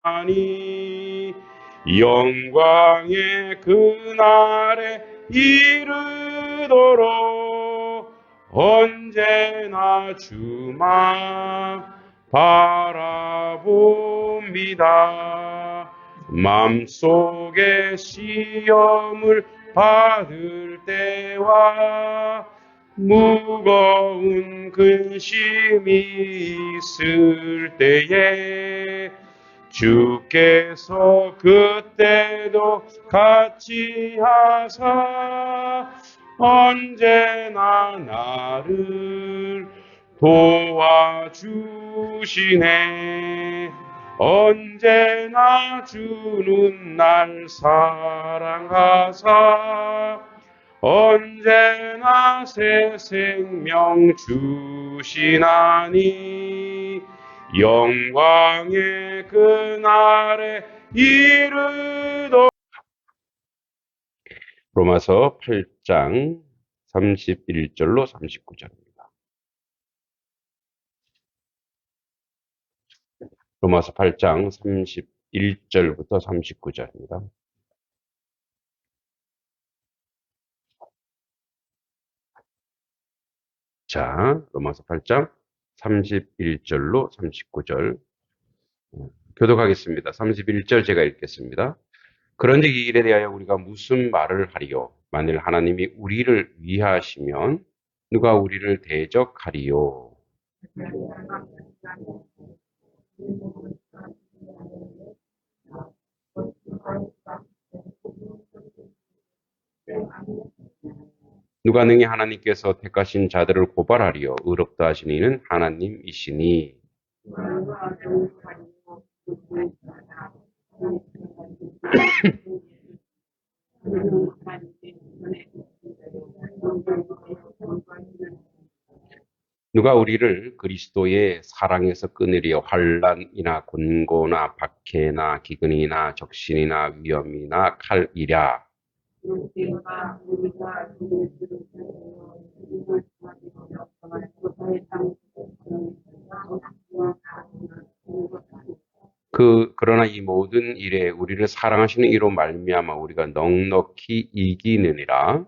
하니 영광의 그날에 이르도록 언제나 주만 바라봅니다. 맘속에 시험을 받을 때와 무거운 근심이 있을 때에 주께서 그때도 같이 하사 언제나 나를 도와주시네. 언제나 주는 날 사랑하사 언제나 새 생명 주시나니 영광의 그날에 이르도록. 로마서 8장 31절로 39절입니다. 로마서 8장 31절부터 39절입니다. 자, 로마서 8장 31절로 39절 교독하겠습니다. 31절 제가 읽겠습니다. 그런즉 이 일에 대하여 우리가 무슨 말을 하리요? 만일 하나님이 우리를 위하시면 누가 우리를 대적하리요? 누가 능히 하나님께서 택하신 자들을 고발하리요? 의롭다 하신 이는 하나님이시니. 누가 우리를 그리스도의 사랑에서 끊으리요? 환난이나 곤고나 박해나 기근이나 적신이나 위험이나 칼이랴. 그러나 이 모든 일에 우리를 사랑하시는 이로 말미암아 우리가 넉넉히 이기느니라.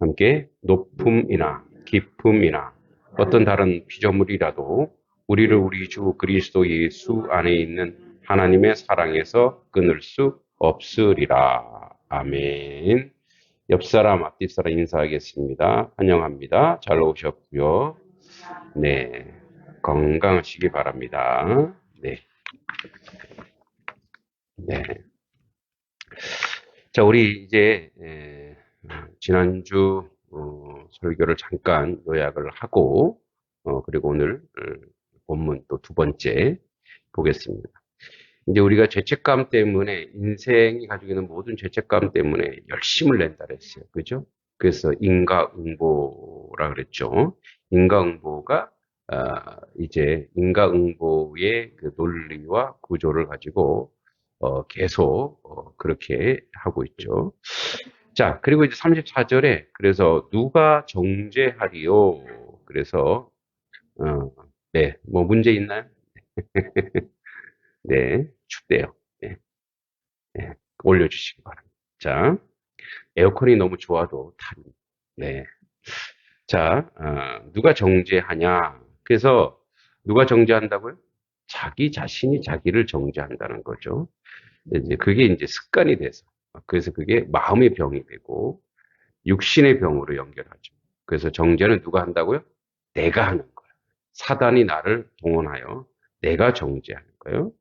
함께 높음이나 깊음이나 어떤 다른 피조물이라도 우리를 우리 주 그리스도 예수 안에 있는 하나님의 사랑에서 끊을 수 없으리라. 아멘. 옆사람, 앞뒷사람 인사하겠습니다. 환영합니다. 잘 오셨고요. 네, 건강하시기 바랍니다. 네. 네. 자, 우리 이제 지난주 설교를 잠깐 요약을 하고 그리고 오늘 본문 또 두 번째 보겠습니다. 이제 우리가 죄책감 때문에 인생이 가지고 있는 모든 죄책감 때문에 열심을 낸다 그랬어요. 그죠? 그래서 인과응보라 그랬죠. 인과응보가 이제 인과응보의 그 논리와 구조를 가지고 계속 그렇게 하고 있죠. 자, 그리고 이제 34절에 그래서 누가 정죄하리요? 그래서 네, 뭐 문제 있나요? 네, 춥대요. 네, 네, 올려주시기 바랍니다. 자, 에어컨이 너무 좋아도 탄. 네. 자, 누가 정죄하냐? 그래서 누가 정죄한다고요? 자기 자신이 자기를 정죄한다는 거죠. 이제 그게 이제 습관이 돼서 그래서 그게 마음의 병이 되고 육신의 병으로 연결하죠. 그래서 정죄는 누가 한다고요? 내가 하는 거예요. 사단이 나를 동원하여 내가 정죄하는 거예요.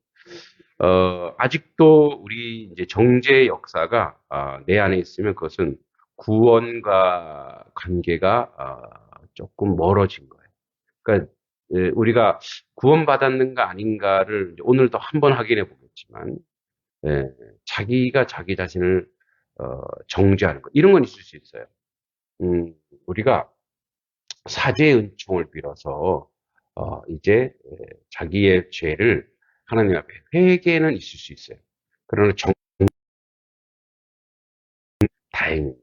아직도 우리 이제 정죄 역사가 내 안에 있으면 그것은 구원과 관계가 조금 멀어진 거예요. 그러니까 우리가 구원받았는가 아닌가를 오늘도 한번 확인해 보겠지만 자기가 자기 자신을 정죄하는 것 이런 건 있을 수 있어요. 우리가 사죄의 은총을 빌어서 이제 자기의 죄를 하나님 앞에 회개는 있을 수 있어요. 그러나 다행입니다.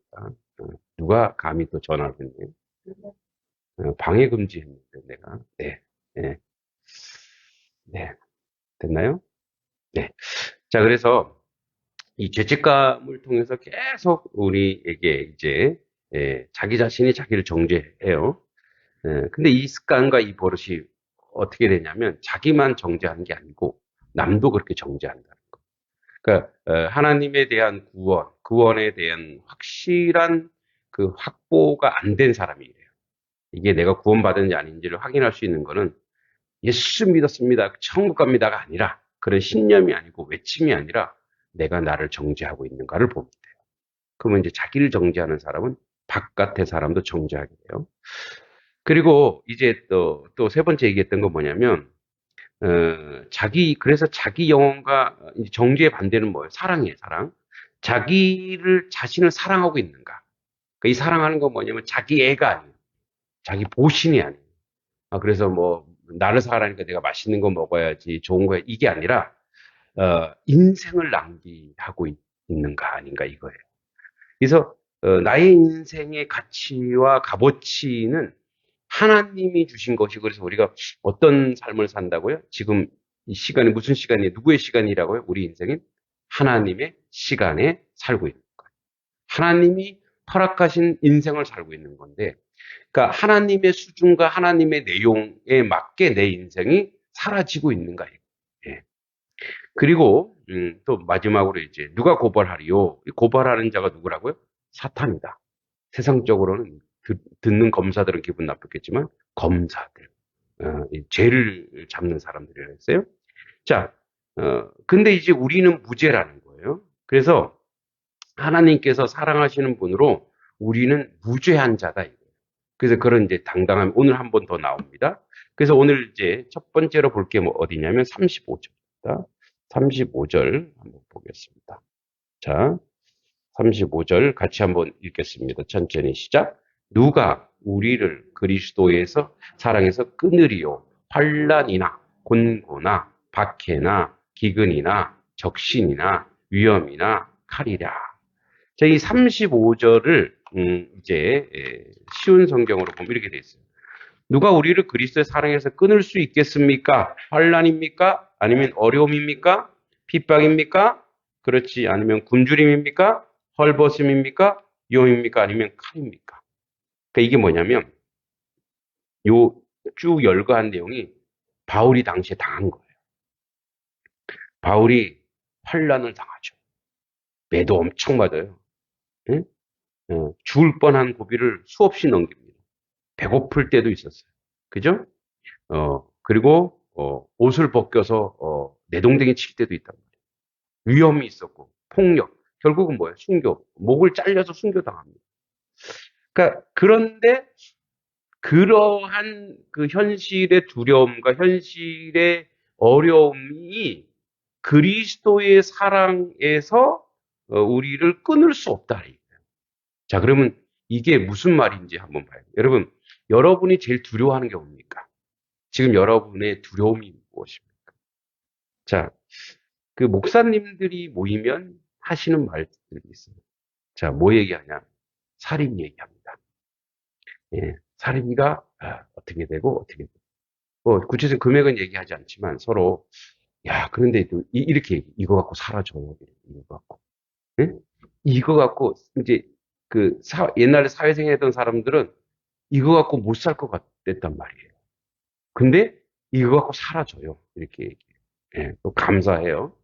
누가 감히 또 전화를 했네. 방해 금지했는데, 내가. 네, 네, 네. 됐나요? 네. 자, 그래서 이 죄책감을 통해서 계속 우리에게 이제, 자기 자신이 자기를 정죄해요. 근데 이 습관과 이 버릇이 어떻게 되냐면 자기만 정죄하는 게 아니고 남도 그렇게 정죄한다는 거. 그러니까 하나님에 대한 구원에 대한 확실한 그 확보가 안 된 사람이 이래요. 이게 내가 구원받은지 아닌지를 확인할 수 있는 거는 예수 믿었습니다, 천국 갑니다가 아니라, 그런 신념이 아니고 외침이 아니라 내가 나를 정죄하고 있는가를 보면 돼요. 그러면 이제 자기를 정죄하는 사람은 바깥의 사람도 정죄하게 돼요. 그리고 이제 또 세 번째 얘기했던 건 뭐냐면, 그래서 자기 영혼과 정죄의 반대는 뭐예요? 사랑이에요, 사랑. 자신을 사랑하고 있는가. 그러니까 이 사랑하는 건 뭐냐면 자기 애가 아니에요. 자기 보신이 아니에요. 그래서 뭐, 나를 사랑하니까 내가 맛있는 거 먹어야지, 좋은 거, 이게 아니라, 인생을 낭비하고 있는가 아닌가 이거예요. 그래서, 나의 인생의 가치와 값어치는 하나님이 주신 것이고, 그래서 우리가 어떤 삶을 산다고요? 지금 이 시간이 무슨 시간이에요? 누구의 시간이라고요? 우리 인생은 하나님의 시간에 살고 있는 거예요. 하나님이 허락하신 인생을 살고 있는 건데, 그러니까 하나님의 수준과 하나님의 내용에 맞게 내 인생이 사라지고 있는가. 예. 그리고 또 마지막으로 이제 누가 고발하리요? 고발하는 자가 누구라고요? 사탄이다. 세상적으로는 듣는 검사들은 기분 나쁘겠지만 검사들, 이 죄를 잡는 사람들이라 했어요. 자, 근데 이제 우리는 무죄라는 거예요. 그래서 하나님께서 사랑하시는 분으로 우리는 무죄한 자다. 그래서 그런 이제 당당함 오늘 한 번 더 나옵니다. 그래서 오늘 이제 첫 번째로 볼 게 뭐 어디냐면 35절입니다. 35절 한번 보겠습니다. 자, 35절 같이 한번 읽겠습니다. 천천히 시작. 누가 우리를 그리스도에서 사랑해서 끊으리요? 환난이나 곤고나 박해나 기근이나 적신이나 위험이나 칼이랴. 자, 이 35절을 이제 쉬운 성경으로 보면 이렇게 돼 있어요. 누가 우리를 그리스도의 사랑에서 끊을 수 있겠습니까? 환난입니까? 아니면 어려움입니까? 핍박입니까? 그렇지 아니면 굶주림입니까? 헐벗음입니까? 위험입니까? 아니면 칼입니까? 그러니까 이게 뭐냐면 요 쭉 열거한 내용이 바울이 당시에 당한 거예요. 바울이 환난을 당하죠. 매도 엄청 맞아요. 응? 죽을 뻔한 고비를 수없이 넘깁니다. 배고플 때도 있었어요. 그죠? 그리고, 옷을 벗겨서, 내동댕이 칠 때도 있단 말이에요. 위험이 있었고, 폭력. 결국은 뭐예요? 순교. 목을 잘려서 순교당합니다. 그러니까, 그런데, 그러한 그 현실의 두려움과 현실의 어려움이 그리스도의 사랑에서 우리를 끊을 수 없다. 자, 그러면 이게 무슨 말인지 한번 봐요. 여러분, 여러분이 제일 두려워하는 게 뭡니까? 지금 여러분의 두려움이 무엇입니까? 자, 그 목사님들이 모이면 하시는 말들이 있어요. 자, 뭐 얘기하냐? 살인 얘기합니다. 예, 살인이가 어떻게 되고 어떻게 되고. 구체적인 금액은 얘기하지 않지만 서로 야, 그런데 또 이렇게 이거 갖고 사라져요. 이거 갖고. 예? 이거 갖고 이제 옛날에 사회생활 했던 사람들은 이거 갖고 못 살 것 같았단 말이에요. 근데 이거 갖고 살아줘요. 이렇게 얘기해요. 예, 또 감사해요.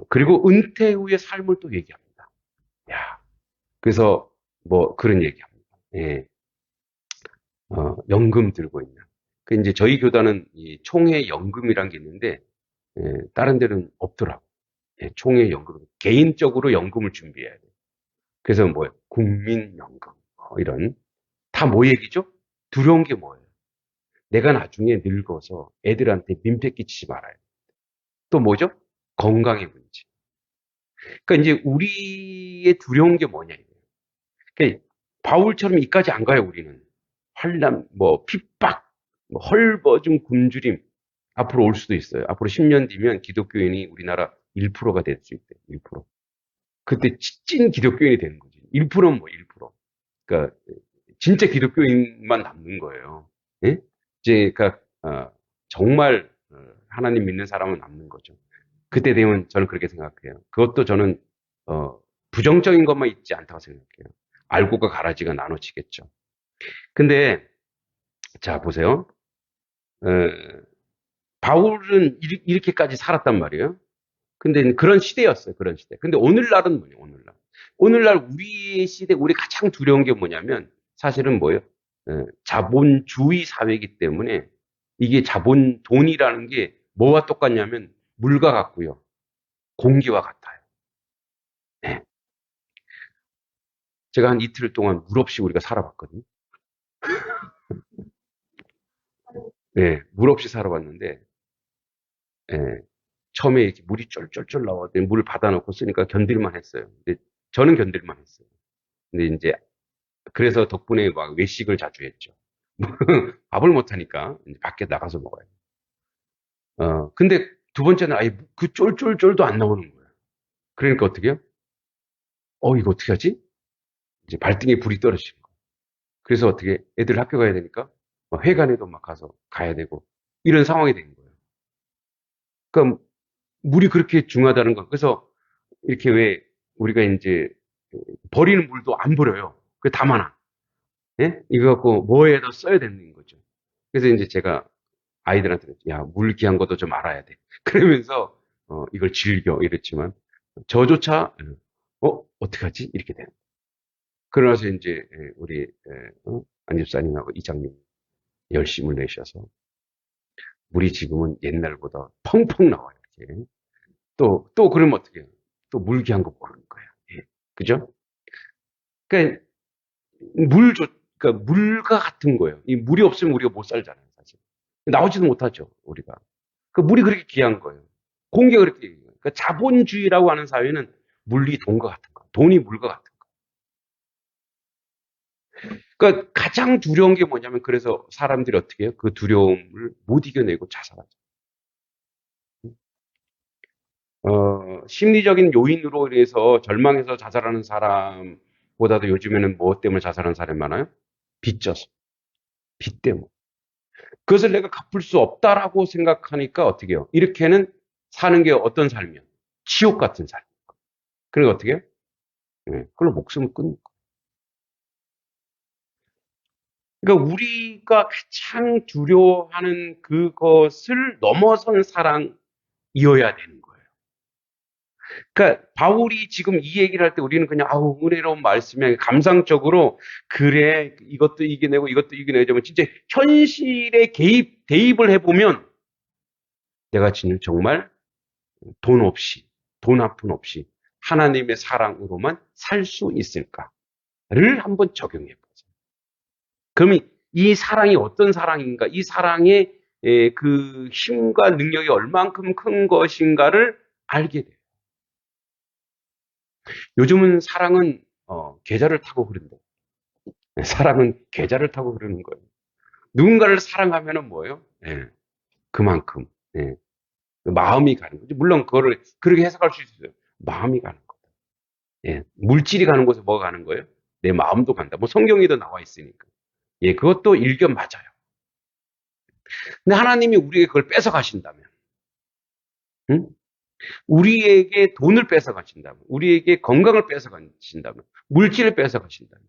그리고 은퇴 후의 삶을 또 얘기합니다. 야, 그래서 뭐 그런 얘기합니다. 예, 연금 들고 있는. 그 이제 저희 교단은 이 총회 연금이란 게 있는데 다른 데는 없더라고. 예, 총회 연금. 개인적으로 연금을 준비해야 돼. 그래서 뭐예요? 국민연금. 이런. 다 뭐 얘기죠? 두려운 게 뭐예요? 내가 나중에 늙어서 애들한테 민폐 끼치지 말아요. 또 뭐죠? 건강의 문제. 그러니까 이제 우리의 두려운 게 뭐냐. 그러니까 바울처럼 이까지 안 가요, 우리는. 환난, 뭐, 핍박, 뭐 헐벗은 굶주림. 앞으로 올 수도 있어요. 앞으로 10년 뒤면 기독교인이 우리나라 1%가 될 수 있대요, 1%. 그때 찐 기독교인이 되는 거지. 1%는 뭐 1%. 그러니까 진짜 기독교인만 남는 거예요. 예? 이제 그러니까 정말 하나님 믿는 사람은 남는 거죠. 그때 되면 저는 그렇게 생각해요. 그것도 저는 부정적인 것만 있지 않다고 생각해요. 알고가 가라지가 나눠지겠죠. 근데 자 보세요. 어, 바울은 이렇게까지 살았단 말이에요. 근데 그런 시대였어요. 그런 시대. 근데 오늘날은 뭐냐, 오늘날. 오늘날 우리의 시대, 우리 가장 두려운 게 뭐냐면, 사실은 뭐예요? 자본주의 사회이기 때문에, 이게 돈이라는 게 뭐와 똑같냐면, 물과 같고요. 공기와 같아요. 네. 제가 한 이틀 동안 물 없이 우리가 살아봤거든요. 네, 물 없이 살아봤는데, 예, 처음에 이렇게 물이 쫄쫄쫄 나왔더니 물을 받아놓고 쓰니까 견딜만 했어요. 근데 저는 견딜만 했어요. 근데 이제 그래서 덕분에 막 외식을 자주 했죠. 밥을 못 하니까 이제 밖에 나가서 먹어요. 근데 두 번째는 아예 그 쫄쫄쫄도 안 나오는 거예요. 그러니까 어떻게 해요? 이거 어떻게 하지? 이제 발등에 불이 떨어지는 거예요. 그래서 어떻게 애들 학교 가야 되니까 막 회관에도 막 가서 가야 되고 이런 상황이 된 거예요. 그러니까 물이 그렇게 중요하다는 거. 그래서 이렇게 왜 우리가 이제 버리는 물도 안 버려요. 그게 다 많아. 예? 이거 갖고 뭐에다 써야 되는 거죠. 그래서 이제 제가 아이들한테 야, 물 귀한 것도 좀 알아야 돼. 그러면서 이걸 즐겨 이랬지만 저조차 어떡하지? 이렇게 돼요. 그러나서 이제 우리 안 집사님하고 이장님 열심을 내셔서 물이 지금은 옛날보다 펑펑 나와요. 이렇게. 또 그러면 어떻게 해요? 또 물 귀한 거 모르는 거예요. 예. 그죠? 그러니까 물 그러니까 물과 같은 거예요. 이 물이 없으면 우리가 못 살잖아요, 사실. 나오지도 못하죠, 우리가. 그 물이 그렇게 귀한 거예요. 공기가 그렇게 귀한 거예요. 그러니까 자본주의라고 하는 사회는 물이 돈과 같은 거, 돈이 물과 같은 거. 그러니까 가장 두려운 게 뭐냐면 그래서 사람들이 어떻게 해요? 그 두려움을 못 이겨내고 자살하죠. 심리적인 요인으로 인해서 절망해서 자살하는 사람보다도 요즘에는 무엇 때문에 자살하는 사람이 많아요? 빚져서. 빚 때문에. 그것을 내가 갚을 수 없다라고 생각하니까 어떻게 해요? 이렇게는 사는 게 어떤 삶이야? 지옥 같은 삶. 그러니까 어떻게 해요? 그걸로 목숨을 끊는 거예요. 그러니까 우리가 가장 두려워하는 그것을 넘어선 사랑이어야 되는 거예요. 그러니까 바울이 지금 이 얘기를 할 때 우리는 그냥 아우 은혜로운 말씀이 아니라 감상적으로 그래 이것도 이겨내고 이것도 이겨내자면 진짜 현실에 대입을 해보면 내가 지금 정말 돈 없이 돈 한 푼 없이 하나님의 사랑으로만 살 수 있을까를 한번 적용해 보세요. 그러면 이 사랑이 어떤 사랑인가? 이 사랑의 그 힘과 능력이 얼만큼 큰 것인가를 알게 돼요. 요즘은 사랑은 계좌를 타고 흐른다. 사랑은 계좌를 타고 흐르는 거예요. 누군가를 사랑하면은 뭐예요? 예, 그만큼 예, 마음이 가는 거죠. 물론 그거를 그렇게 해석할 수 있어요. 마음이 가는 거다. 예, 물질이 가는 곳에 뭐가 가는 거예요? 내 마음도 간다. 뭐 성경에도 나와 있으니까. 예, 그것도 일견 맞아요. 근데 하나님이 우리에게 그걸 뺏어 가신다면, 응? 우리에게 돈을 뺏어 가신다면, 우리에게 건강을 뺏어 가신다면, 물질을 뺏어 가신다면,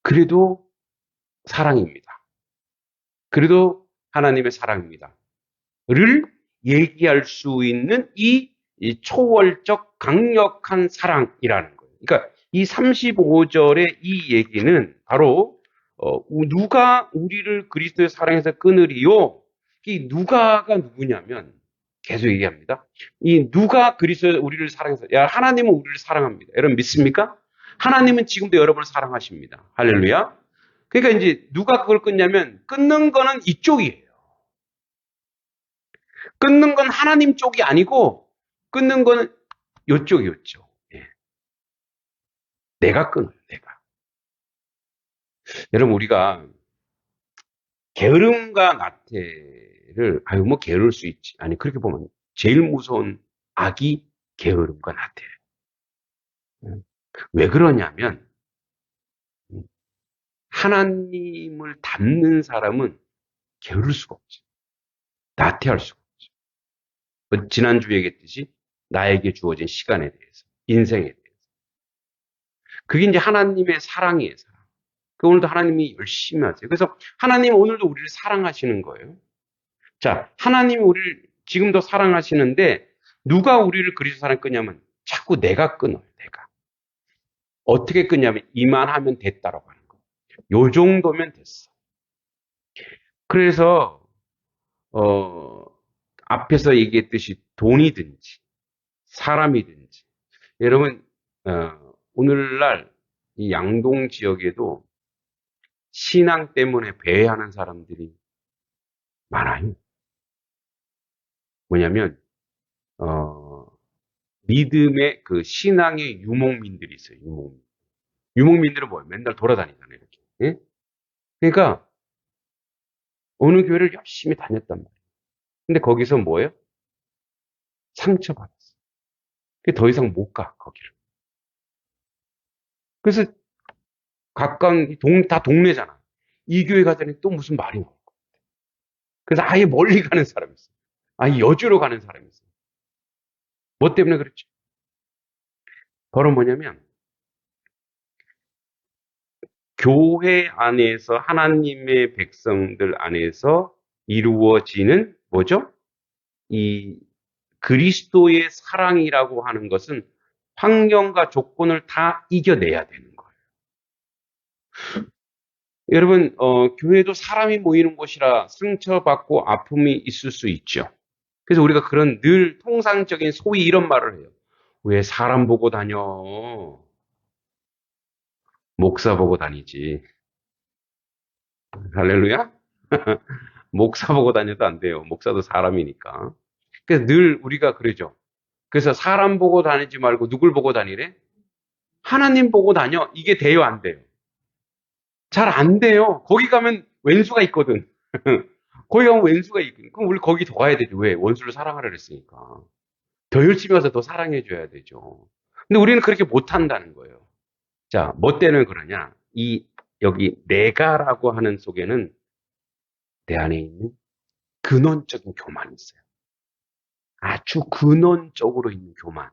그래도 사랑입니다. 그래도 하나님의 사랑입니다. 를 얘기할 수 있는 이 초월적 강력한 사랑이라는 거예요. 그러니까 이 35절의 이 얘기는 바로 누가 우리를 그리스도의 사랑에서 끊으리요? 이 누가가 누구냐면 계속 얘기합니다. 이 누가 그리스도 우리를 사랑해서 하나님은 우리를 사랑합니다. 여러분 믿습니까? 하나님은 지금도 여러분을 사랑하십니다. 할렐루야. 그러니까 이제 누가 그걸 끊냐면 끊는 거는 이쪽이에요. 끊는 건 하나님 쪽이 아니고 끊는 거는 요쪽. 예. 내가 끊어요. 내가. 여러분 우리가 게으름과 나태를 아유 뭐 게으를 수 있지. 아니 그렇게 보면 제일 무서운 악이 게으름과 나태예요. 왜 그러냐면 하나님을 닮는 사람은 게으를 수가 없죠. 나태할 수가 없죠. 지난주에 얘기했듯이 나에게 주어진 시간에 대해서, 인생에 대해서. 그게 이제 하나님의 사랑이에요, 사랑. 오늘도 하나님이 열심히 하세요. 그래서 하나님 오늘도 우리를 사랑하시는 거예요. 자, 하나님이 우리를 지금도 사랑하시는데 누가 우리를 그리스도 사랑 끄냐면 자꾸 내가 끊어요, 내가. 어떻게 끊냐면 이만하면 됐다라고 하는 거예요. 요 정도면 됐어. 그래서 앞에서 얘기했듯이 돈이든지 사람이든지 여러분 오늘날 이 양동 지역에도 신앙 때문에 배회하는 사람들이 많아요. 뭐냐면 믿음의 그 신앙의 유목민들이 있어요. 유목민들은 뭐예요? 맨날 돌아다니잖아요. 이렇게. 예? 그러니까 어느 교회를 열심히 다녔단 말이에요. 근데 거기서 뭐예요? 상처받았어. 더 이상 못 가, 거기를. 그래서 가까운 다 동네잖아. 이 교회 가더니 또 무슨 말이 나올 거야. 그래서 아예 멀리 가는 사람이 있어요. 아예 여주로 가는 사람이 있어요. 뭐 때문에 그렇죠? 바로 뭐냐면 교회 안에서 하나님의 백성들 안에서 이루어지는 뭐죠? 이 그리스도의 사랑이라고 하는 것은 환경과 조건을 다 이겨내야 되는 거예요. 여러분, 교회도 사람이 모이는 곳이라 상처받고 아픔이 있을 수 있죠. 그래서 우리가 그런 늘 통상적인 소위 이런 말을 해요. 왜 사람 보고 다녀? 목사 보고 다니지. 할렐루야? 목사 보고 다녀도 안 돼요. 목사도 사람이니까. 그래서 늘 우리가 그러죠. 그래서 사람 보고 다니지 말고 누굴 보고 다니래? 하나님 보고 다녀. 이게 돼요, 안 돼요? 잘 안 돼요. 거기 가면 왼수가 있거든. 거기 가면 왼수가 있거든. 그럼 우리 거기 더 가야 되죠. 왜? 원수를 사랑하라 그랬으니까. 더 열심히 와서 더 사랑해줘야 되죠. 근데 우리는 그렇게 못한다는 거예요. 자, 뭐 때문에 그러냐? 여기 내가라고 하는 속에는 내 안에 있는 근원적인 교만이 있어요. 아주 근원적으로 있는 교만.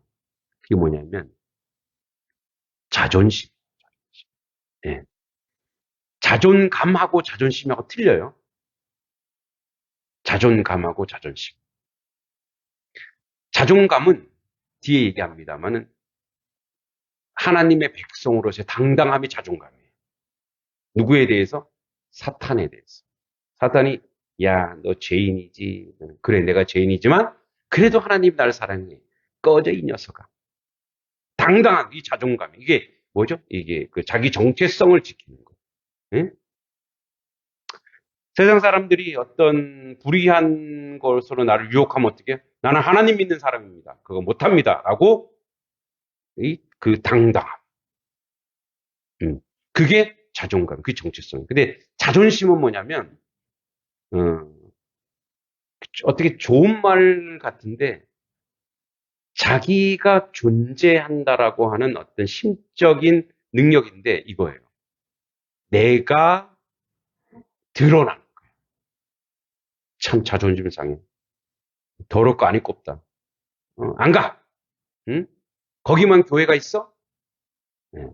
그게 뭐냐면 자존심. 예. 자존감하고 자존심하고 틀려요. 자존감하고 자존심. 자존감은 뒤에 얘기합니다만은 하나님의 백성으로서의 당당함이 자존감이에요. 누구에 대해서? 사탄에 대해서. 사탄이 야, 너 죄인이지. 그래, 내가 죄인이지만 그래도 하나님 나를 사랑해. 꺼져 이 녀석아. 당당한 이 자존감. 이게 뭐죠? 이게 그 자기 정체성을 지키는 거. 예? 세상 사람들이 어떤 불의한 것으로 나를 유혹하면 어떻게 해요? 나는 하나님 믿는 사람입니다. 그거 못합니다. 라고 그 당당함. 그게 자존감, 그게 정체성. 근데 자존심은 뭐냐면 어떻게 좋은 말 같은데 자기가 존재한다라고 하는 어떤 심적인 능력인데 이거예요. 내가 드러나는 거예요. 참 자존심 상해. 더럽고 안 입고 없다. 안 가. 응? 거기만 교회가 있어? 네.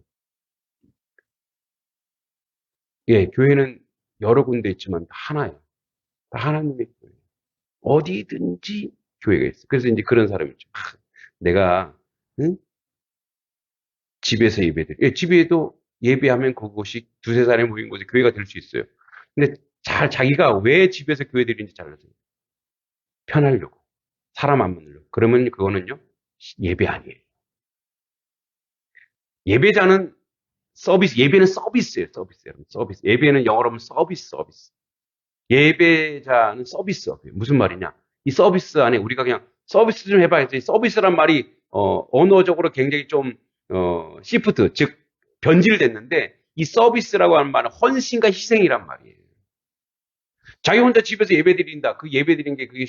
예, 교회는 여러 군데 있지만 다 하나예요. 다 하나님의 교회. 어디든지 교회가 있어. 그래서 이제 그런 사람이 있죠. 내가 응? 집에서 예배드려. 예, 집에도 예배하면 그곳이 두세 사람이 모인 곳이 교회가 될 수 있어요. 근데 자기가 왜 집에서 교회 드리는지 잘 알아요. 편하려고. 사람 안 만나려고. 그러면 그거는요, 예배 아니에요. 예배자는 서비스, 예배는 서비스예요, 서비스. 여러분, 서비스. 예배는 영어로 하면 서비스. 예배자는 서비스업이에요. 무슨 말이냐? 이 서비스 안에 우리가 그냥 서비스 좀 해봐야지. 서비스란 말이 언어적으로 굉장히 좀 시프트, 즉 변질됐는데 이 서비스라고 하는 말은 헌신과 희생이란 말이에요. 자기 혼자 집에서 예배 드린다. 그 예배 드린 게 그게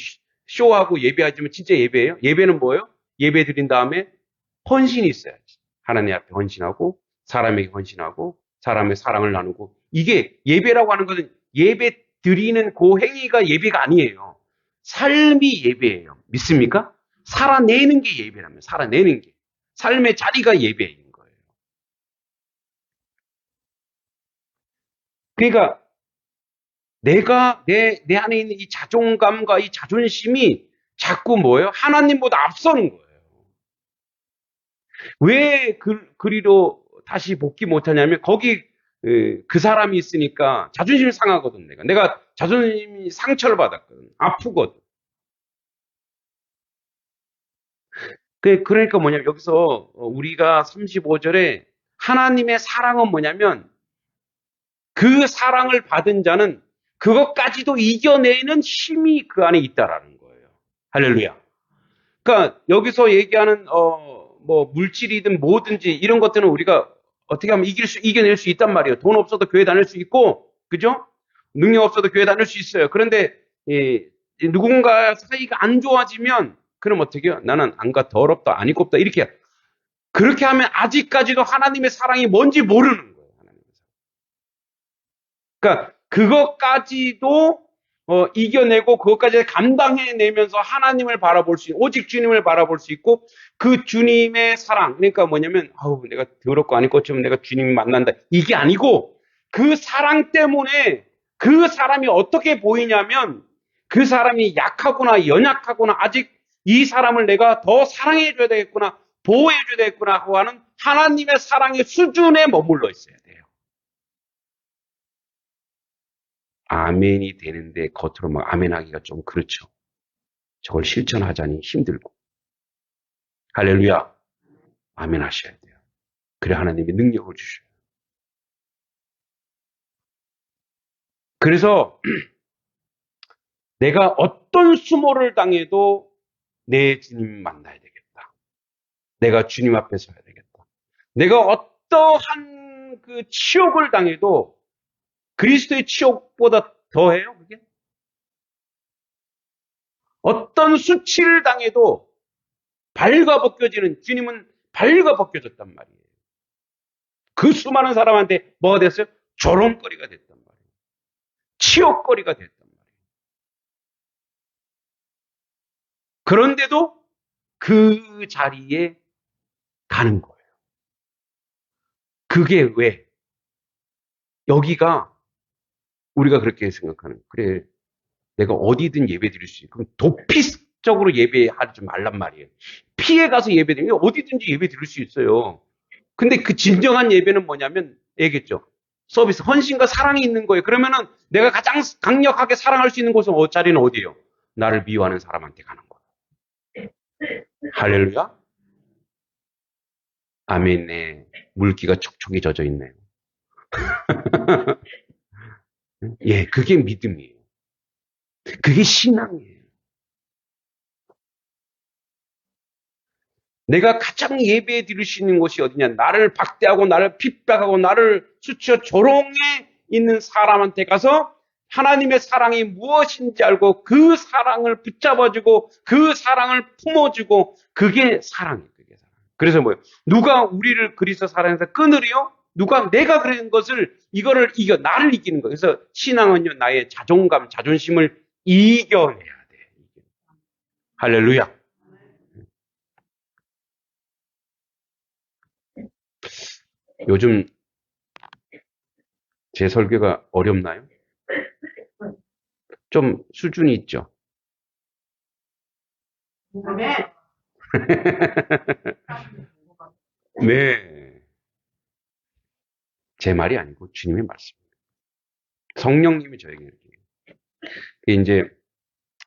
쇼하고 예배하지만 진짜 예배예요? 예배는 뭐예요? 예배 드린 다음에 헌신이 있어야지. 하나님 앞에 헌신하고 사람에게 헌신하고 사람의 사랑을 나누고, 이게 예배라고 하는 것은 예배 드리는 그 행위가 예배가 아니에요. 삶이 예배예요. 믿습니까? 살아내는 게 예배라면, 살아내는 게. 삶의 자리가 예배인 거예요. 그러니까 내가 내 안에 있는 이 자존감과 이 자존심이 자꾸 뭐예요? 하나님보다 앞서는 거예요. 왜 그리로 다시 복귀 못하냐면 거기 그 사람이 있으니까 자존심이 상하거든. 내가 자존심이 상처를 받았거든. 아프거든. 그러니까 뭐냐면 여기서 우리가 35절에 하나님의 사랑은 뭐냐면 그 사랑을 받은 자는 그것까지도 이겨내는 힘이 그 안에 있다라는 거예요. 할렐루야. 그러니까 여기서 얘기하는 뭐 물질이든 뭐든지 이런 것들은 우리가 어떻게 하면 이겨낼 수 있단 말이에요. 돈 없어도 교회 다닐 수 있고, 그죠? 능력 없어도 교회 다닐 수 있어요. 그런데 누군가 사이가 안 좋아지면 그럼 어떻게 해요? 나는 안 가, 더럽다, 안 입고 없다 이렇게 그렇게 하면 아직까지도 하나님의 사랑이 뭔지 모르는 거예요. 그러니까 그것까지도 이겨내고 그것까지 감당해내면서 하나님을 바라볼 수 있고 오직 주님을 바라볼 수 있고 그 주님의 사랑 그러니까 뭐냐면 내가 더럽고 안 입고 좀 내가 주님 만난다 이게 아니고 그 사랑 때문에 그 사람이 어떻게 보이냐면 그 사람이 약하구나 연약하구나 아직 이 사람을 내가 더 사랑해줘야 되겠구나 보호해줘야 되겠구나 하고 하는 하나님의 사랑의 수준에 머물러 있어야 돼요. 아멘이 되는데 겉으로 막 아멘하기가 좀 그렇죠. 저걸 실천하자니 힘들고. 할렐루야. 아멘 하셔야 돼요. 그래 하나님이 능력을 주셔요. 그래서 내가 어떤 수모를 당해도 내 주님 만나야 되겠다. 내가 주님 앞에 서야 되겠다. 내가 어떠한 그 치욕을 당해도 그리스도의 치욕보다 더해요, 그게? 어떤 수치를 당해도 발가벗겨지는 주님은 발가벗겨졌단 말이에요. 그 수많은 사람한테 뭐가 됐어요? 조롱거리가 됐단 말이에요. 치욕거리가 됐단 말이에요. 그런데도 그 자리에 가는 거예요. 그게 왜? 여기가 우리가 그렇게 생각하는 그래 내가 어디든 예배 드릴 수 있고 그럼 도피적으로 예배하지 말란 말이에요. 피해 가서 예배 드리면 어디든지 예배 드릴 수 있어요. 근데 그 진정한 예배는 뭐냐면 얘기했죠. 서비스, 헌신과 사랑이 있는 거예요. 그러면은 내가 가장 강력하게 사랑할 수 있는 곳은 자리는 어디예요? 나를 미워하는 사람한테 가는 거예요. 할렐루야. 아멘에 물기가 촉촉이 젖어 있네요. 예, 그게 믿음이에요. 그게 신앙이에요. 내가 가장 예배에 드릴 수 있는 곳이 어디냐? 나를 박대하고 나를 핍박하고 나를 수치어 조롱해 있는 사람한테 가서 하나님의 사랑이 무엇인지 알고 그 사랑을 붙잡아주고 그 사랑을 품어주고 그게 사랑이에요. 그게 사랑. 그래서 뭐예요? 누가 우리를 그리스도 사랑해서 끊으리요? 누가 내가 그런 것을 이거를 이겨 나를 이기는 거예요. 그래서 신앙은요 나의 자존감, 자존심을 이겨내야 돼. 할렐루야. 요즘 제 설교가 어렵나요? 좀 수준이 있죠. 네. 제 말이 아니고 주님의 말씀입니다. 성령님이 저에게 이렇게 이제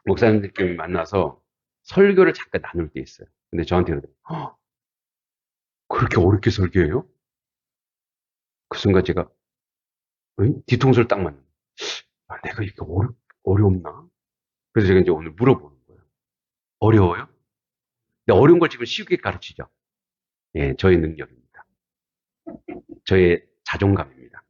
목사님들끼리 만나서 설교를 잠깐 나눌 때 있어요. 근데 저한테 그러더라고요. 그렇게 어렵게 설교해요? 그 순간 제가 뒤통수를 딱 맞는 내가 이렇게 어렵나? 그래서 제가 이제 오늘 물어보는 거예요. 어려워요? 근데 어려운 걸 지금 쉽게 가르치죠. 예, 저의 능력입니다. 저의 자존감입니다.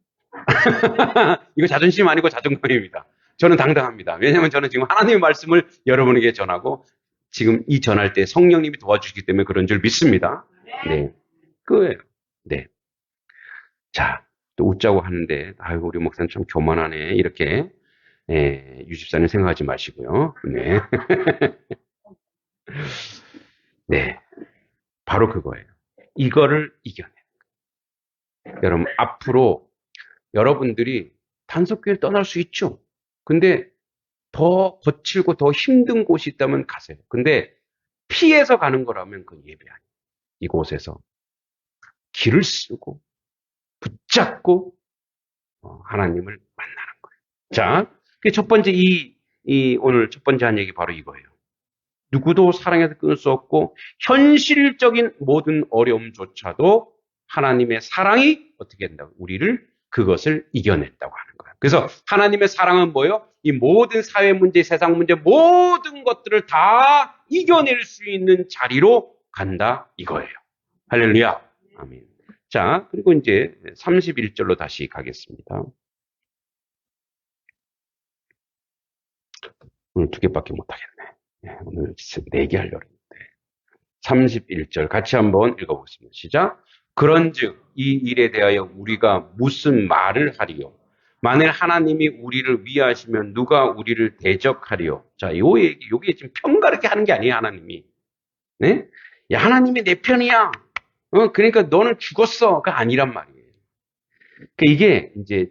이거 자존심 아니고 자존감입니다. 저는 당당합니다. 왜냐하면 저는 지금 하나님의 말씀을 여러분에게 전하고 지금 이 전할 때 성령님이 도와주시기 때문에 그런 줄 믿습니다. 네. 그거예요. 네. 자, 또 웃자고 하는데, 아이고, 우리 목사님 참 교만하네. 이렇게, 유집사님 생각하지 마시고요. 네. 네. 바로 그거예요. 이거를 이겨내. 여러분, 앞으로 여러분들이 단속교회를 떠날 수 있죠. 근데 더 거칠고 더 힘든 곳이 있다면 가세요. 근데 피해서 가는 거라면 그건 예배 아니에요. 이곳에서 길을 쓰고 붙잡고 하나님을 만나는 거예요. 자, 첫 번째 오늘 첫 번째 한 얘기 바로 이거예요. 누구도 사랑에서 끊을 수 없고 현실적인 모든 어려움조차도 하나님의 사랑이 어떻게 된다고? 우리를 그것을 이겨냈다고 하는 거예요. 그래서 하나님의 사랑은 뭐예요? 이 모든 사회 문제, 세상 문제, 모든 것들을 다 이겨낼 수 있는 자리로 간다 이거예요. 할렐루야. 아멘. 자, 그리고 이제 31절로 다시 가겠습니다. 오늘 2개밖에 못하겠네. 오늘 4개 하려고 했는데. 31절 같이 한번 읽어보겠습니다. 시작. 그런즉 이 일에 대하여 우리가 무슨 말을 하리요? 만일 하나님이 우리를 위하시면 누가 우리를 대적하리요? 자, 요게 지금 편가르게 하는 게 아니에요, 하나님이. 네? 야, 하나님이 내 편이야. 그러니까 너는 죽었어가 아니란 말이에요. 이게 이제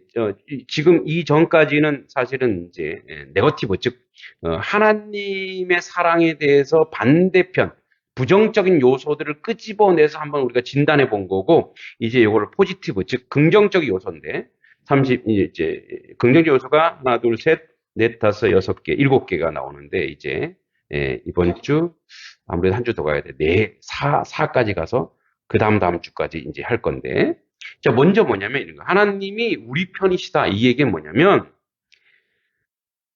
지금 이전까지는 사실은 이제 네거티브, 즉 하나님의 사랑에 대해서 반대편 부정적인 요소들을 끄집어내서 한번 우리가 진단해 본 거고, 이제 이거를 포지티브, 즉 긍정적인 요소인데, 이제 긍정적 요소가 하나, 둘, 셋, 넷, 다섯, 6개, 7개가 나오는데, 이제 이번 주 아무래도 한 주 더 가야 돼. 4까지 가서 그 다음 주까지 이제 할 건데, 자, 먼저 뭐냐면 이런 거. 하나님이 우리 편이시다. 이 얘기는 뭐냐면,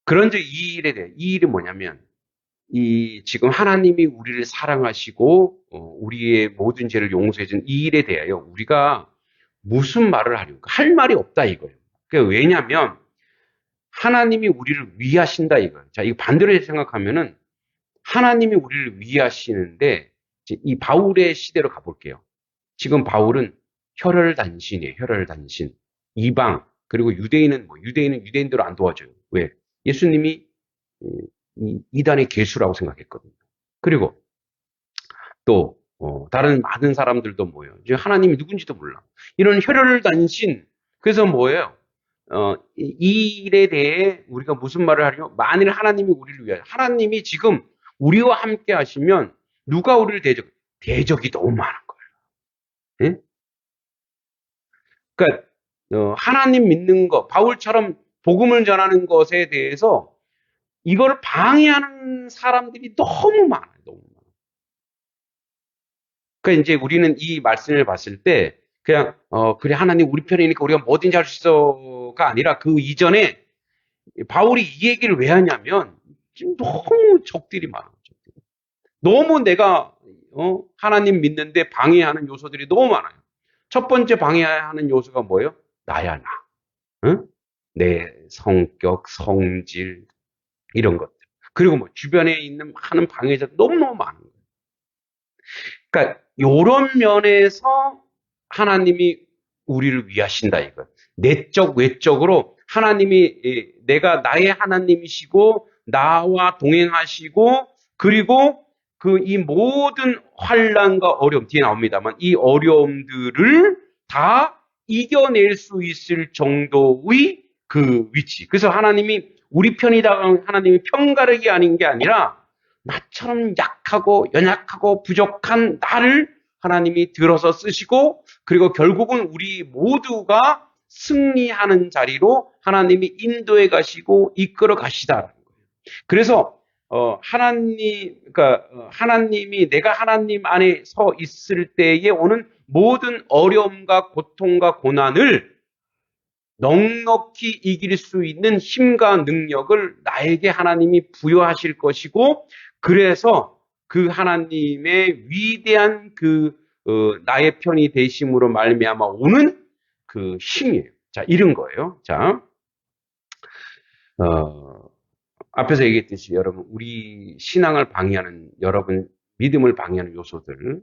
그런즉 이 일이 뭐냐면, 지금 하나님이 우리를 사랑하시고, 우리의 모든 죄를 용서해준 이 일에 대하여 우리가 무슨 말을 하려고? 할 말이 없다 이거예요. 왜냐면, 하나님이 우리를 위하신다 이거예요. 자, 이거 반대로 생각하면은, 하나님이 우리를 위하시는데, 이 바울의 시대로 가볼게요. 지금 바울은 혈혈단신이에요. 혈혈단신. 이방, 그리고 유대인은 유대인대로 안 도와줘요. 왜? 예수님이 이단의 괴수라고 생각했거든요. 그리고 또 다른 많은 사람들도 뭐예요? 이제 하나님이 누군지도 몰라. 이런 혈혈단신. 그래서 뭐예요? 이 일에 대해 우리가 무슨 말을 하려고? 만일 하나님이 우리를 위하여, 하나님이 지금 우리와 함께 하시면 누가 우리를 대적이 너무 많은 거예요. 예? 그러니까 하나님 믿는 거, 바울처럼 복음을 전하는 것에 대해서 이걸 방해하는 사람들이 너무 많아요. 너무 많아요. 그러니까 이제 우리는 이 말씀을 봤을 때 그냥 그래 하나님 우리 편이니까 우리가 뭐든지 할 수 있어가 아니라 그 이전에 바울이 이 얘기를 왜 하냐면 지금 너무 적들이 많아요. 너무 내가 하나님 믿는데 방해하는 요소들이 너무 많아요. 첫 번째 방해하는 요소가 뭐예요? 나야 나. 응? 내 성격, 성질 이런 것들. 그리고 뭐 주변에 있는 많은 방해자 너무너무 많은 거예요. 그러니까 이런 면에서 하나님이 우리를 위하신다 이거. 내적 외적으로 하나님이 내가 나의 하나님이시고 나와 동행하시고 그리고 이 모든 환난과 어려움 뒤에 나옵니다만 이 어려움들을 다 이겨낼 수 있을 정도의 그 위치. 그래서 하나님이 우리 편이다 하나님이 편가르기 아닌 게 아니라 나처럼 약하고 연약하고 부족한 나를 하나님이 들어서 쓰시고 그리고 결국은 우리 모두가 승리하는 자리로 하나님이 인도해 가시고 이끌어 가시다라는 거예요. 그래서 하나님이 내가 하나님 안에 서 있을 때에 오는 모든 어려움과 고통과 고난을 넉넉히 이길 수 있는 힘과 능력을 나에게 하나님이 부여하실 것이고 그래서 그 하나님의 위대한 나의 편이 되심으로 말미암아 오는 그 힘이에요. 자, 이런 거예요. 자, 앞에서 얘기했듯이 여러분 우리 신앙을 방해하는 여러분 믿음을 방해하는 요소들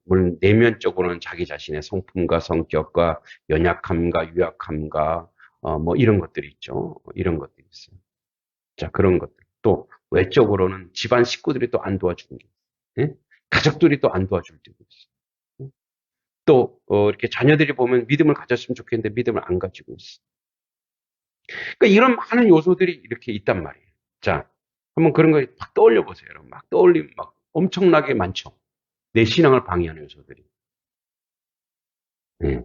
물론 내면적으로는 자기 자신의 성품과 성격과 연약함과 유약함과 뭐 이런 것들이 있죠. 이런 것들이 있어요. 자, 그런 것들. 또 외적으로는 집안 식구들이 또 안 도와주는 게 있어요. 예? 가족들이 또 안 도와줄 때도 있어요. 또 이렇게 자녀들이 보면 믿음을 가졌으면 좋겠는데 믿음을 안 가지고 있어. 그러니까 이런 많은 요소들이 이렇게 있단 말이에요. 자, 한번 그런 거 막 떠올려 보세요. 여러분. 막 떠올리면 막 엄청나게 많죠. 내 신앙을 방해하는 요소들이. 예.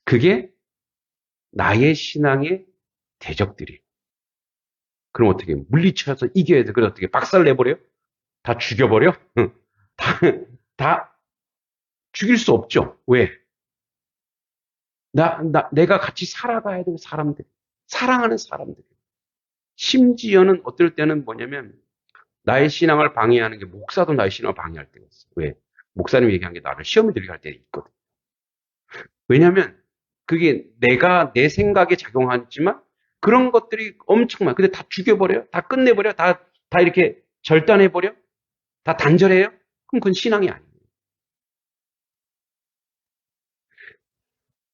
그게 나의 신앙의 대적들이. 그럼 어떻게 물리쳐서 이겨야 돼? 그래 어떻게 박살 내버려? 다 죽여버려? 다, 다 죽일 수 없죠. 왜? 내가 같이 살아가야 될 사람들, 사랑하는 사람들. 심지어는 어떨 때는 뭐냐면 나의 신앙을 방해하는 게 목사도 나의 신앙을 방해할 때가 있어. 왜? 목사님 얘기한 게 나를 시험에 들게 할 때 있거든. 왜냐면 그게 내가 내 생각에 작용하지만 그런 것들이 엄청 많아. 근데 다 죽여버려요? 다 끝내버려? 다 이렇게 절단해버려? 다 단절해요? 그럼 그건 신앙이 아니에요.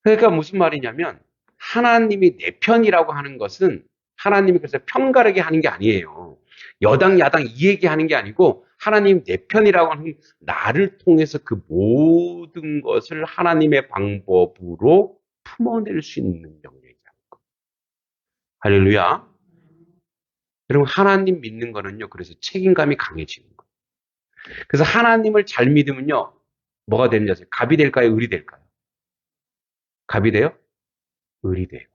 그러니까 무슨 말이냐면 하나님이 내 편이라고 하는 것은 하나님이 그래서 편가르게 하는 게 아니에요. 여당 야당 이 얘기하는 게 아니고 하나님 내 편이라고 하는 나를 통해서 그 모든 것을 하나님의 방법으로 품어낼 수 있는 영역이라는 거. 할렐루야. 여러분 하나님 믿는 거는요. 그래서 책임감이 강해지는 거예요. 그래서 하나님을 잘 믿으면요. 뭐가 되는지 아세요? 갑이 될까요? 을이 될까요? 갑이 돼요? 을이 돼요.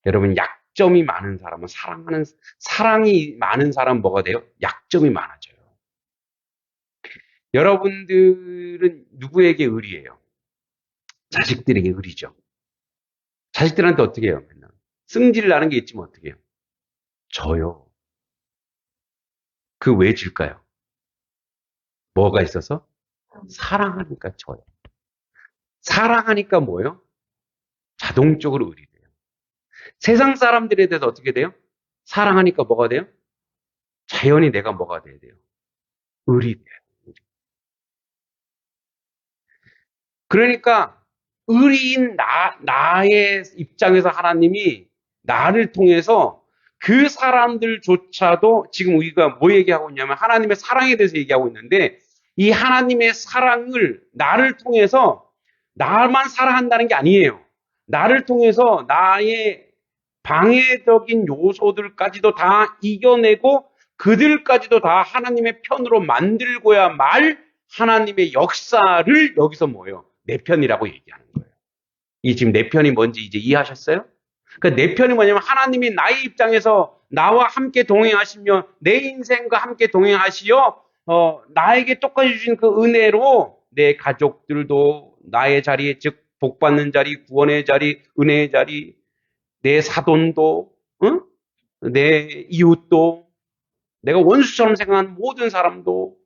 여러분 약점이 많은 사람은 사랑이 많은 사람 뭐가 돼요? 약점이 많아져요. 여러분들은 누구에게 의리예요? 자식들에게 의리죠. 자식들한테 어떻게 해요? 맨날 승질 나는 게 있지만 어떻게 해요? 져요. 그 왜 질까요? 뭐가 있어서? 사랑하니까 져요. 사랑하니까 뭐예요? 자동적으로 의리돼요. 세상 사람들에 대해서 어떻게 돼요? 사랑하니까 뭐가 돼요? 자연히 내가 뭐가 돼야 돼요? 의리돼요. 그러니까 의리인 나의 입장에서 하나님이 나를 통해서 그 사람들조차도 지금 우리가 뭐 얘기하고 있냐면 하나님의 사랑에 대해서 얘기하고 있는데 이 하나님의 사랑을 나를 통해서 나만 사랑한다는 게 아니에요. 나를 통해서 나의 방해적인 요소들까지도 다 이겨내고 그들까지도 다 하나님의 편으로 만들고야 말 하나님의 역사를 여기서 뭐예요? 내 편이라고 얘기하는 거예요. 이 지금 내 편이 뭔지 이제 이해하셨어요? 그러니까 내 편이 뭐냐면 하나님이 나의 입장에서 나와 함께 동행하시며 내 인생과 함께 동행하시어 나에게 똑같이 주신 그 은혜로 내 가족들도 나의 자리에 즉 복받는 자리, 구원의 자리, 은혜의 자리, 내 사돈도, 응? 내 이웃도, 내가 원수처럼 생각하는 모든 사람도,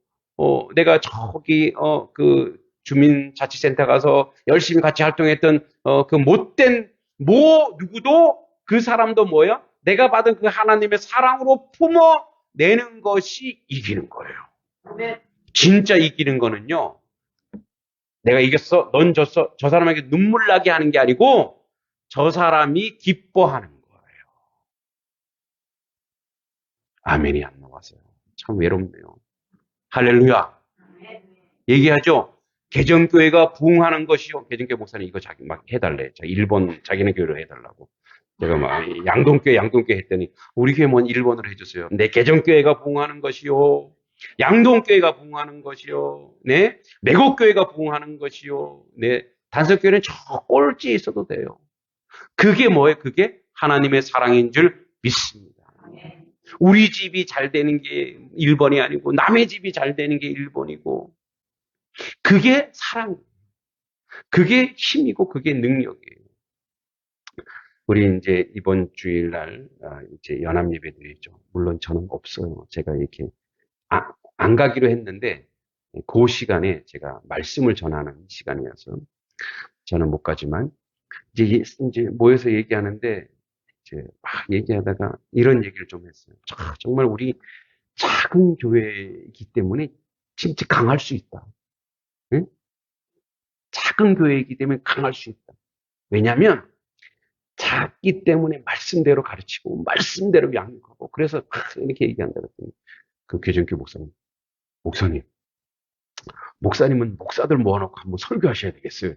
내가 저기, 그 주민자치센터 가서 열심히 같이 활동했던, 그 못된, 누구도 그 사람도 뭐야? 내가 받은 그 하나님의 사랑으로 품어내는 것이 이기는 거예요. 진짜 이기는 거는요, 내가 이겼어, 넌 졌어, 저 사람에게 눈물 나게 하는 게 아니고, 저 사람이 기뻐하는 거예요. 아멘이 안 나와서요. 참 외롭네요. 할렐루야. 얘기하죠. 개정교회가 부흥하는 것이요. 개정교회 목사님 이거 자기 막 해달래. 일본 자기네 교회로 해달라고. 제가 막 양동교회 했더니 우리 교회 뭔 일본어로 해주세요. 내 개정교회가 부흥하는 것이요. 양동교회가 부흥하는 것이요. 네. 매곡교회가 부흥하는 것이요. 네. 단석교회는 저 꼴찌에 있어도 돼요. 그게 뭐예요? 그게 하나님의 사랑인 줄 믿습니다. 우리 집이 잘 되는 게 1번이 아니고 남의 집이 잘 되는 게 1번이고 그게 사랑, 그게 힘이고 그게 능력이에요. 우리 이제 이번 주일날 이제 연합 예배드리죠. 물론 저는 없어요. 제가 이렇게 안 가기로 했는데 그 시간에 제가 말씀을 전하는 시간이어서 저는 못 가지만 이제 모여서 얘기하는데 이제 막 얘기하다가 이런 얘기를 좀 했어요. 정말 우리 작은 교회이기 때문에 진짜 강할 수 있다. 응? 작은 교회이기 때문에 강할 수 있다. 왜냐하면 작기 때문에 말씀대로 가르치고 말씀대로 양육하고 그래서 이렇게 얘기한다 그랬더니 그 개정교 목사님, 목사님은 목사들 모아놓고 한번 설교하셔야 되겠어요.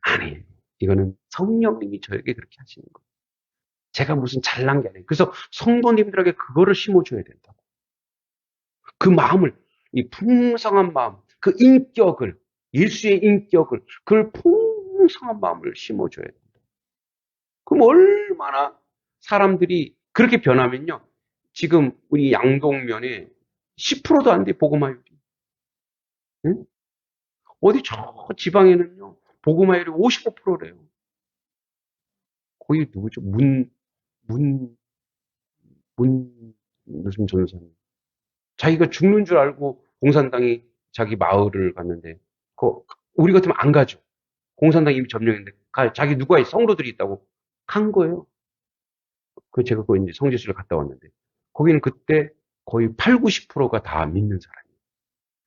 아니, 이거는 성령님이 저에게 그렇게 하시는 거예요. 제가 무슨 잘난 게 아니에요. 그래서 성도님들에게 그거를 심어줘야 된다고. 그 마음을, 이 풍성한 마음, 그 인격을, 예수의 인격을, 그 풍성한 마음을 심어줘야 된다. 그럼 얼마나 사람들이 그렇게 변하면요. 지금 우리 양동면에 10%도 안 돼, 복음화율이. 응? 어디 저 지방에는요, 복음화율이 55%래요. 거기 누구죠? 문, 무슨 전사님. 자기가 죽는 줄 알고 공산당이 자기 마을을 갔는데, 우리 같으면 안 가죠. 공산당 이미 점령했는데, 자기 누가 성도들이 있다고 간 거예요. 제가 그 이제 성지순례 갔다 왔는데, 거기는 그때 거의 8, 90%가 다 믿는 사람이에요.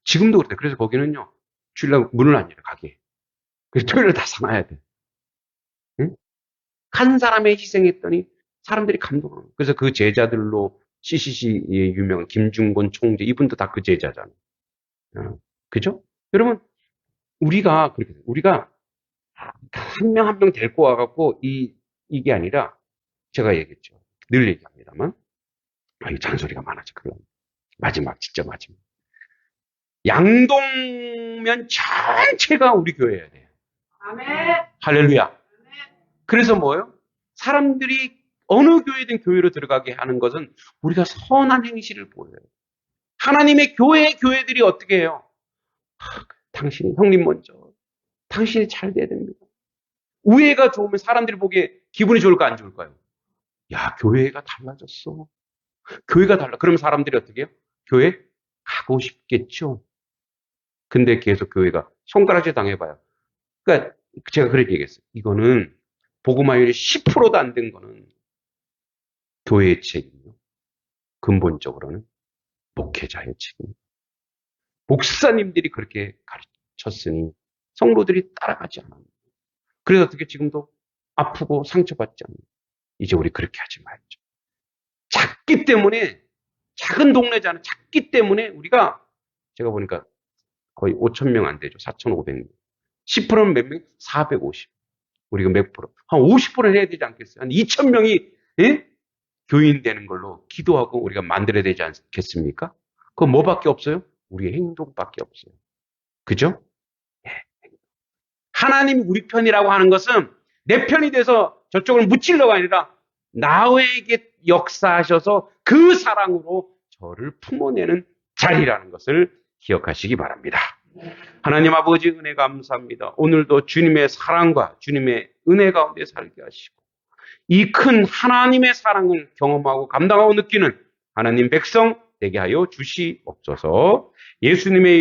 지금도 그래요. 그래서 거기는요, 주일날 문을 안 열어, 가게. 그래서 토요일에 다 사놔야 돼. 응? 한 사람의 희생했더니 사람들이 감동을 하는. 그래서 그 제자들로 CCC의 유명한 김중곤 총재, 이분도 다 그 제자잖아요. 그죠? 여러분, 우리가 한 명 한 명 데리고 와갖고 이게 아니라 제가 얘기했죠. 늘 얘기합니다만. 이 잔소리가 많아져. 그럼 진짜 마지막. 양동면 전체가 우리 교회여야 돼요. 아멘. 할렐루야. 그래서 뭐예요? 사람들이 어느 교회든 교회로 들어가게 하는 것은 우리가 선한 행실을 보여요. 하나님의 교회들이 어떻게 해요? 당신이 형님 먼저. 당신이 잘 돼야 됩니다. 우애가 좋으면 사람들이 보기에 기분이 좋을까 안 좋을까요? 야, 교회가 달라졌어. 교회가 달라. 그러면 사람들이 어떻게 해요? 교회 가고 싶겠죠. 근데 계속 교회가 손가락질 당해봐요. 그러니까 제가 그렇게 얘기했어요. 이거는 복음화율이 10%도 안 된 거는 교회의 책임이요. 근본적으로는 목회자의 책임. 목사님들이 그렇게 가르쳤으니 성도들이 따라가지 않아요. 그래서 어떻게 지금도 아프고 상처받지 않아요. 이제 우리 그렇게 하지 말죠. 작기 때문에 작은 동네잖아요. 작기 때문에 우리가 제가 보니까 거의 5,000명 안 되죠. 4,500명. 10%는 몇 명? 450. 우리가 몇 프로? 한 50%는 해야 되지 않겠어요? 한 2,000명이 교인 되는 걸로 기도하고 우리가 만들어야 되지 않겠습니까? 그건 뭐밖에 없어요? 우리의 행동밖에 없어요. 그죠? 네. 하나님 우리 편이라고 하는 것은 내 편이 돼서 저쪽을 무찔러가 아니라 나에게 역사하셔서 그 사랑으로 저를 품어내는 자리라는 것을 기억하시기 바랍니다. 하나님 아버지 은혜 감사합니다. 오늘도 주님의 사랑과 주님의 은혜 가운데 살게 하시고 이 큰 하나님의 사랑을 경험하고 감당하고 느끼는 하나님 백성 되게 하여 주시옵소서. 예수님의